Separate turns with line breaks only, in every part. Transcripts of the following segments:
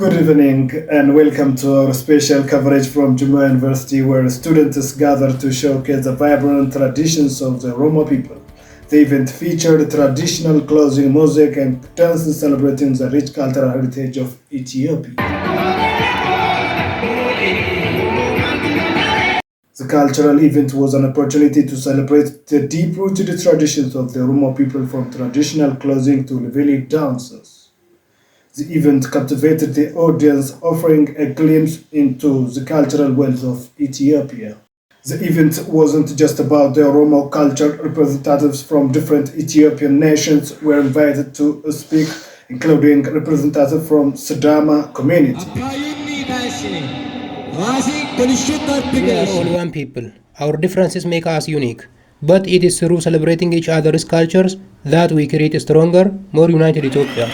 Good evening and welcome to our special coverage from Jimmaa University where students gather to showcase the vibrant traditions of the Roma people. The event featured traditional clothing, music and dances celebrating the rich cultural heritage of Ethiopia. The cultural event was an opportunity to celebrate the deep-rooted traditions of the Roma people from traditional clothing to lively dances. The event captivated the audience, offering a glimpse into the cultural wealth of Ethiopia. The event wasn't just about the Oromo culture. Representatives from different Ethiopian nations were invited to speak, including representatives from Sidama community.
We are all one people. Our differences make us unique. But it is through celebrating each other's cultures that we create a stronger, more united Ethiopia.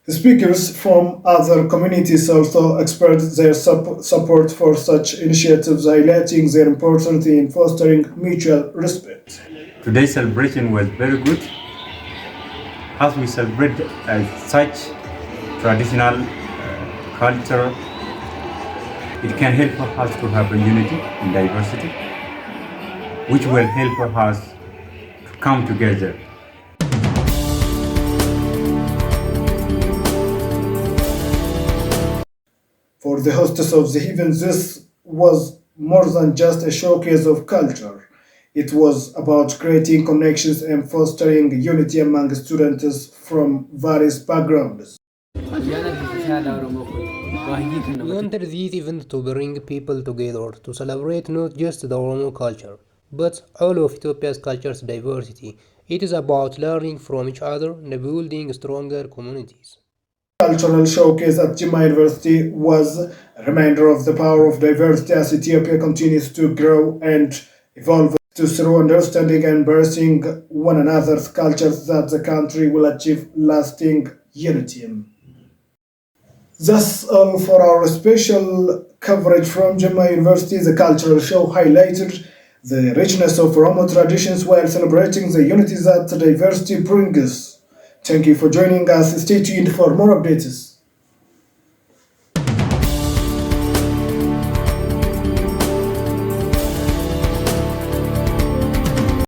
Speakers from other communities also expressed their support for such initiatives, highlighting their importance in fostering mutual respect.
Today's celebration was very good as we celebrate such traditional culture. It can help us to have a unity in diversity, which will help us to come together.
For the hostess of the event, this was more than just a showcase of culture. It was about creating connections and fostering unity among students from various backgrounds.
We wanted this event to bring people together to celebrate not just the Oromo culture, but all of Ethiopia's culture's diversity. It is about learning from each other and building stronger communities.
Cultural showcase at Jimmaa University was a reminder of the power of diversity as Ethiopia continues to grow and evolve to through understanding and embracing one another's cultures that the country will achieve lasting unity. That's all for our special coverage from Jimmaa University. The cultural show highlighted the richness of Oromo traditions while celebrating the unity that diversity brings. Thank you for joining us. Stay tuned for more updates.